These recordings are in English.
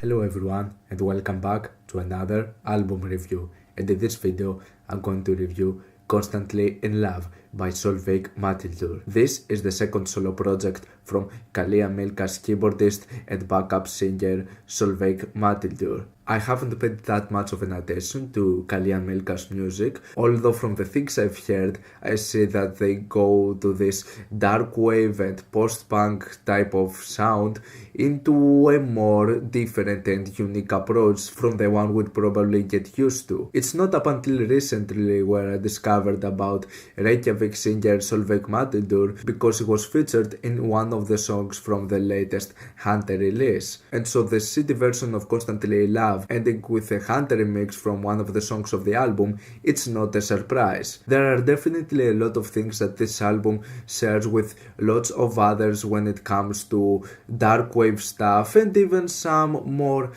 Hello everyone and welcome back to another album review, and in this video I'm going to review Constantly in Love by Sólveig Matthildur. This is the second solo project from Kalia Milka's keyboardist and backup singer Sólveig Matthildur. I haven't paid that much of an attention to Kalia Milka's music, although from the things I've heard I see that they go to this dark wave and post-punk type of sound into a more different and unique approach from the one we'd probably get used to. It's not up until recently where I discovered about Reykjavik singer Sólveig Matthildur because it was featured in one of the songs from the latest Hunter release. And so the CD version of Constantly in Love ending with a Hunter remix from one of the songs of the album, it's not a surprise. There are definitely a lot of things that this album shares with lots of others when it comes to dark wave stuff and even some more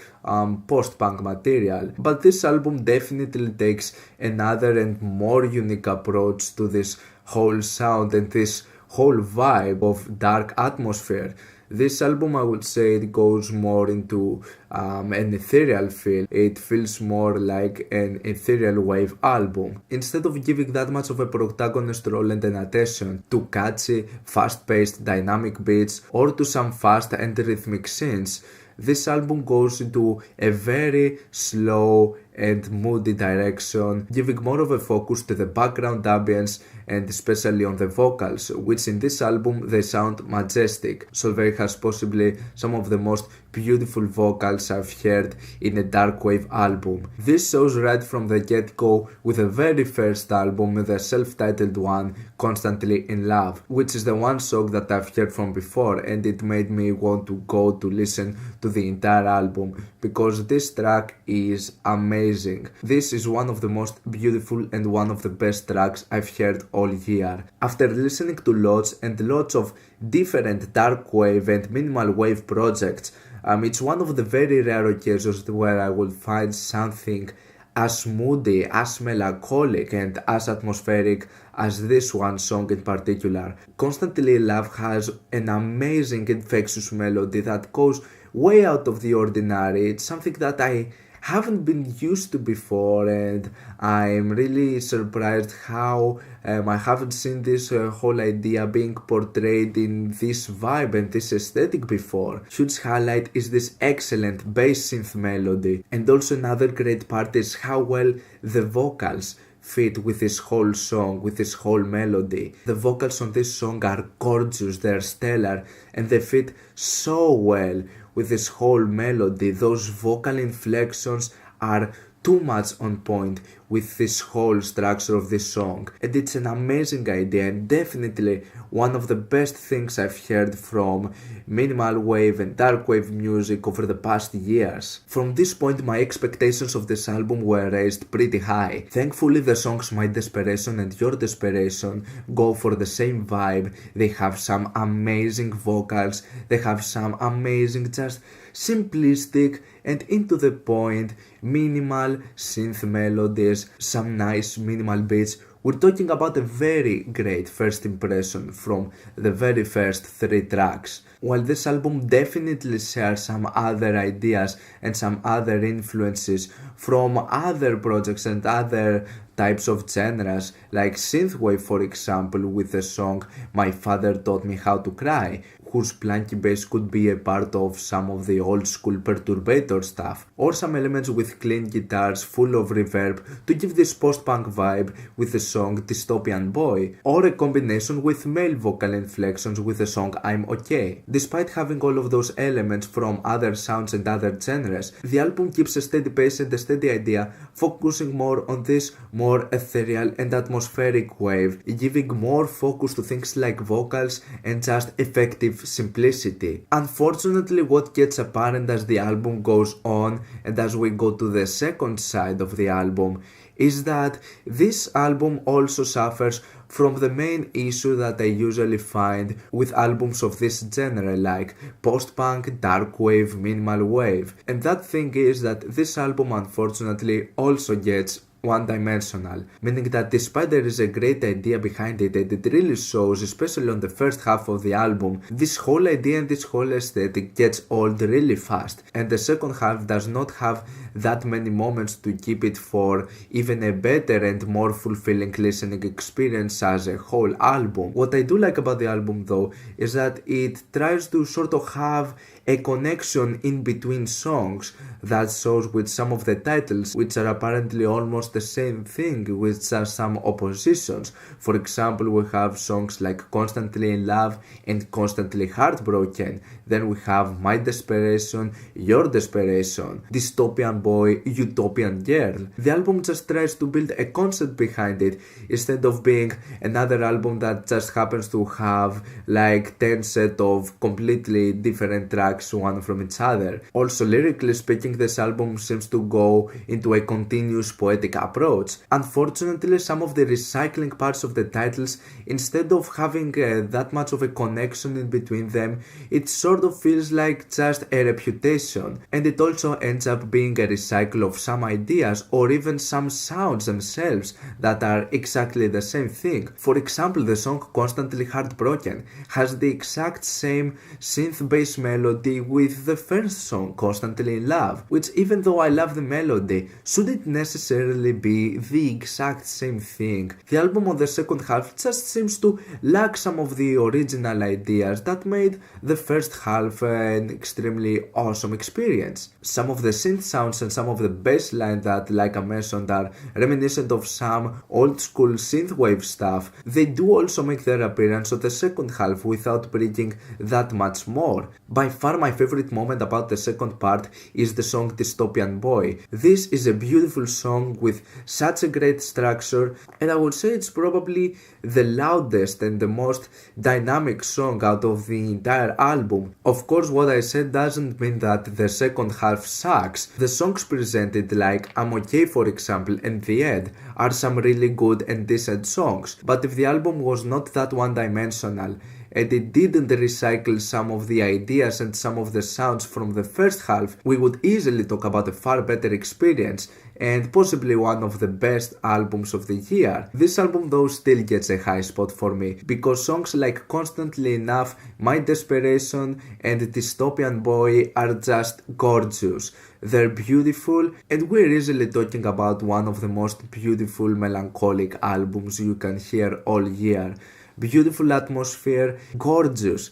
post-punk material, but this album definitely takes another and more unique approach to this whole sound and this whole vibe of dark atmosphere. This album, I would say, it goes more into an ethereal feel. It feels more like an ethereal wave album. Instead of giving that much of a protagonist role and an attention to catchy, fast-paced, dynamic beats or to some fast and rhythmic scenes, this album goes into a very slow and moody direction, giving more of a focus to the background ambience and especially on the vocals, which in this album they sound majestic. Sólveig has possibly some of the most beautiful vocals I've heard in a dark wave album. This shows right from the get-go with the very first album, the self-titled one, Constantly in Love, which is the one song that I've heard from before, and it made me want to go to listen to the entire album because this track is amazing. This is one of the most beautiful and one of the best tracks I've heard all year. After listening to lots and lots of different dark wave and minimal wave projects, it's one of the very rare occasions where I will find something as moody, as melancholic and as atmospheric as this one song in particular. Constantly in Love has an amazing infectious melody that goes way out of the ordinary. It's something that I haven't been used to before, and I'm really surprised how I haven't seen this whole idea being portrayed in this vibe and this aesthetic before. Huge highlight is this excellent bass synth melody, and also another great part is how well the vocals fit with this whole song, with this whole melody. The vocals on this song are gorgeous, they're stellar, and they fit so well with this whole melody. Those vocal inflections are too much on point with this whole structure of this song, and it's an amazing idea and definitely one of the best things I've heard from minimal wave and dark wave music over the past years. From this point my expectations of this album were raised pretty high. Thankfully the songs My Desperation and Your Desperation go for the same vibe. They have some amazing vocals, they have some amazing just simplistic and into the point minimal synth melodies, some nice minimal beats. We're talking about a very great first impression from the very first 3 tracks. While this album definitely shares some other ideas and some other influences from other projects and other types of genres, like synthwave for example with the song My Father Taught Me How to Cry, whose plunky bass could be a part of some of the old school perturbator stuff, or some elements with clean guitars full of reverb to give this post-punk vibe with the song Dystopian Boy, or a combination with male vocal inflections with the song I'm Okay. Despite having all of those elements from other sounds and other genres, the album keeps a steady pace and a steady idea, focusing more on this more ethereal and atmospheric wave, giving more focus to things like vocals and just effective simplicity. Unfortunately, what gets apparent as the album goes on and as we go to the second side of the album is that this album also suffers from the main issue that I usually find with albums of this genre, like post-punk, dark wave, minimal wave. And that thing is that this album unfortunately also gets one-dimensional, meaning that despite there is a great idea behind it and it really shows, especially on the first half of the album, this whole idea and this whole aesthetic gets old really fast, and the second half does not have that many moments to keep it for even a better and more fulfilling listening experience as a whole album. What I do like about the album though is that it tries to sort of have a connection in between songs that shows with some of the titles, which are apparently almost the same thing with some oppositions. For example, we have songs like Constantly in Love and Constantly Heartbroken. Then we have My Desperation, Your Desperation, Dystopian Boy, Utopian Girl. The album just tries to build a concept behind it instead of being another album that just happens to have like 10 set of completely different tracks one from each other. Also, lyrically speaking, this album seems to go into a continuous poetic approach. Unfortunately, some of the recycling parts of the titles, instead of having that much of a connection in between them, it sort of feels like just a reputation, and it also ends up being a recycle of some ideas or even some sounds themselves that are exactly the same thing. For example, the song Constantly Heartbroken has the exact same synth-based melody with the first song Constantly in Love, which even though I love the melody, shouldn't necessarily be the exact same thing. The album on the second half just seems to lack some of the original ideas that made the first half an extremely awesome experience. Some of the synth sounds and some of the bass line that, like I mentioned, are reminiscent of some old school synthwave stuff, they do also make their appearance on the second half without bringing that much more. By far my favorite moment about the second part is the song Dystopian Boy. This is a beautiful song with such a great structure, and I would say it's probably the loudest and the most dynamic song out of the entire album. Of course, what I said doesn't mean that the second half sucks. The songs presented, like I'm Okay for example and The End, are some really good and decent songs, but if the album was not that one-dimensional and it didn't recycle some of the ideas and some of the sounds from the first half, we would easily talk about a far better experience and possibly one of the best albums of the year. This album though still gets a high spot for me, because songs like Constantly Enough, My Desperation and Dystopian Boy are just gorgeous. They're beautiful, and we're easily talking about one of the most beautiful melancholic albums you can hear all year. Beautiful atmosphere, gorgeous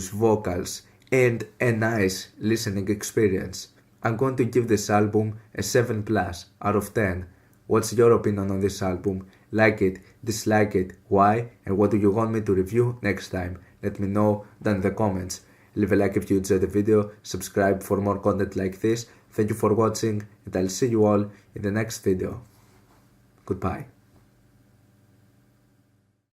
vocals, and a nice listening experience. I'm going to give this album a 7+ out of 10. What's your opinion on this album? Like it, dislike it, why, and what do you want me to review next time? Let me know down in the comments. Leave a like if you enjoyed the video, subscribe for more content like this. Thank you for watching, and I'll see you all in the next video. Goodbye.